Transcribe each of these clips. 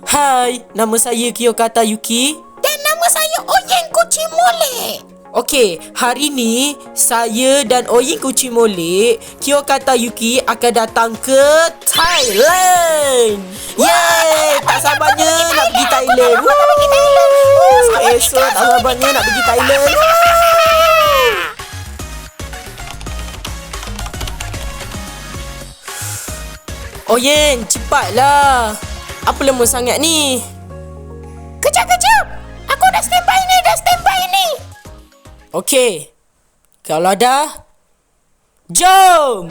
Hai, nama saya Kiyokata Yuki. Dan nama saya Oyen Kucing Molek. Okey, hari ni saya dan Oyen Kucing Molek, Kiyokata Yuki akan datang ke Thailand. Yeay, tak sabarnya nak pergi Thailand. Esok tak sabarnya nak pergi Thailand. Oyen, cepatlah. Apa lama sangat ni? Kejap. Aku dah standby ni. Okey. Kalau dah, jom!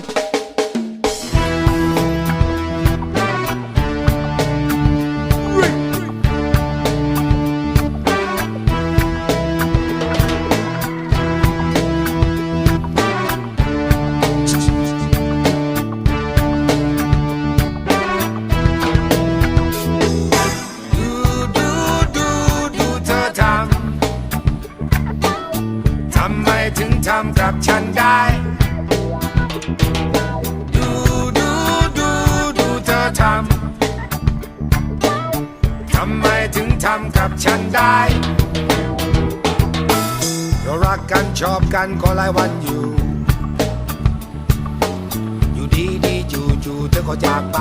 ทำกับฉันได้ดูเธอทำไมถึงทำกับฉันได้เรารักกันชอบกันก็หลายวันอยู่ดีจู่เธอก็จากไป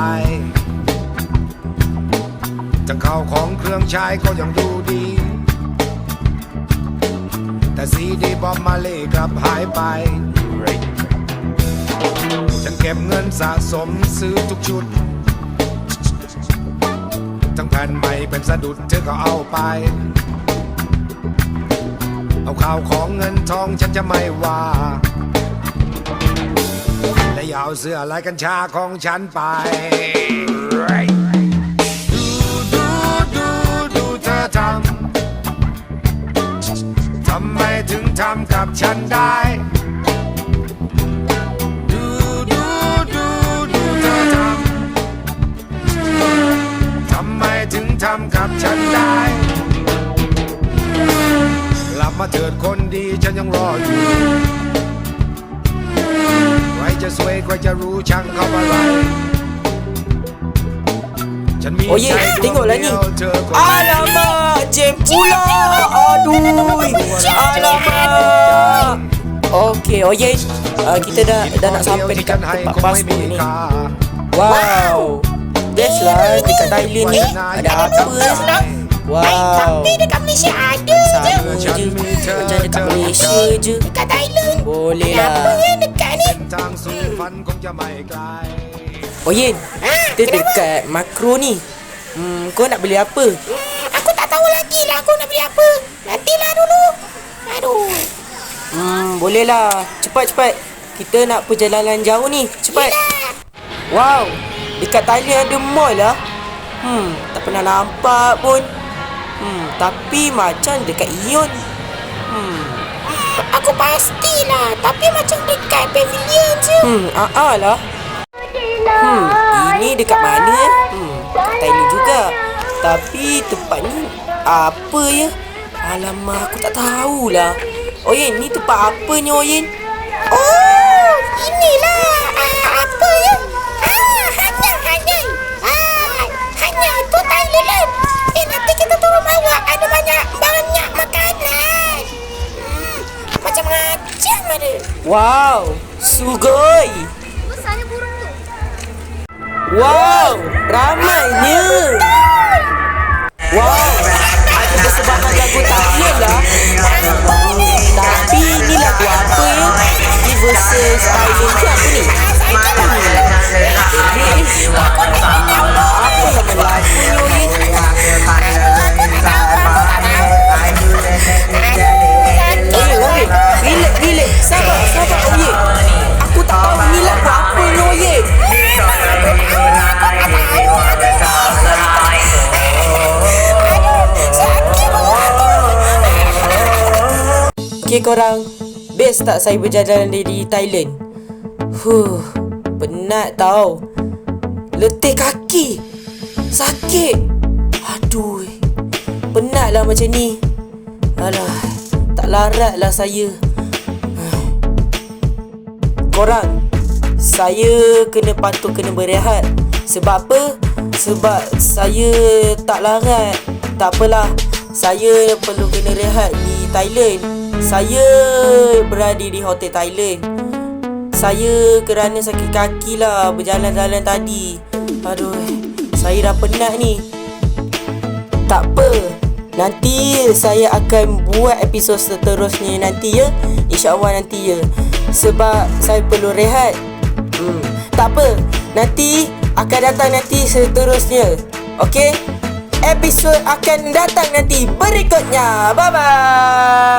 ทั้งข้าวของเครื่องใช้ก็ยังดูดีแต่ซีดีบอมมาเล่กลับหายไปฉันเก็บเงินสะสมซื้อทุกชุดทั้งแผ่นใหม่เป็นสะดุดเธอก็เอาไปเอาข่าวของเงินทองฉันจะไม่ว่าและอย่าเอาเสื้อลายกัญชาของฉันไปดูเธอทำไมถึงทำกับฉันได้ดูเธอทำไมถึงทำกับฉันได้กลับมาเถิดคนดีฉันยังรออยู่ใครจะสวยใครจะรู้ช่างเขาอะไรOye, tengoklah ni. Alamak, jam pula. Aduh. Alamak. Okey, Oye, kita dah nak sampai dekat tempat pasport ni. Wow. Best lah dekat Thailand ni. Ada apa? Wow. Tapi dekat Malaysia ada sama je. Macam dekat Malaysia je. Dekat Thailand boleh lah. Kenapa dekat ni? Oyen, kita dekat Makro ni. Kau nak beli apa? Aku tak tahu lagi lah aku nak beli apa. Nantilah dulu. Aduh. Boleh lah. Cepat. Kita nak perjalanan jauh ni. Cepat. Yelah. Wow. Dekat Thailand ada mall lah. Tak pernah nampak pun. Tapi macam dekat Ion. Aku pastilah. Tapi macam dekat pavilion je. Lah. Ini dekat mana? Dekat Thailand juga. Tapi tempat ni apa ya? Alamak, aku tak tahulah. Oyen, ni tempat apa ni Oyen? Oh, inilah apa ya? Hanya tu Thailand. Nanti kita turun bawah. Ada banyak makanan. Macam-macam ada. Wow, sugoi. Wow, ramainya. Wow, ada persembahan lagu Thailand lah. Tapi ni lagu apa ya? Ni versus Thailand ke apa ni? Apa nama lagunya ni? Relax. Sabar Oye. Aku tak tahu ni lagu apa ni Oye. Okay korang, best tak saya berjalan dari Thailand? Penat tau. Letih kaki. Sakit. Aduh. Penat lah macam ni. Alah, tak larat lah saya. Korang, saya kena berehat. Sebab apa? sebab saya tak larat. Tak apalah, saya perlu kena rehat di Thailand. Saya berada di hotel Thailand. Saya kerana sakit kaki lah berjalan-jalan tadi. Aduh, saya dah penat ni. Tak apa, nanti saya akan buat episod seterusnya nanti ya. InsyaAllah nanti ya. Sebab saya perlu rehat. Tak apa, nanti akan datang nanti seterusnya. Okey? Episod akan datang nanti berikutnya. Bye-bye.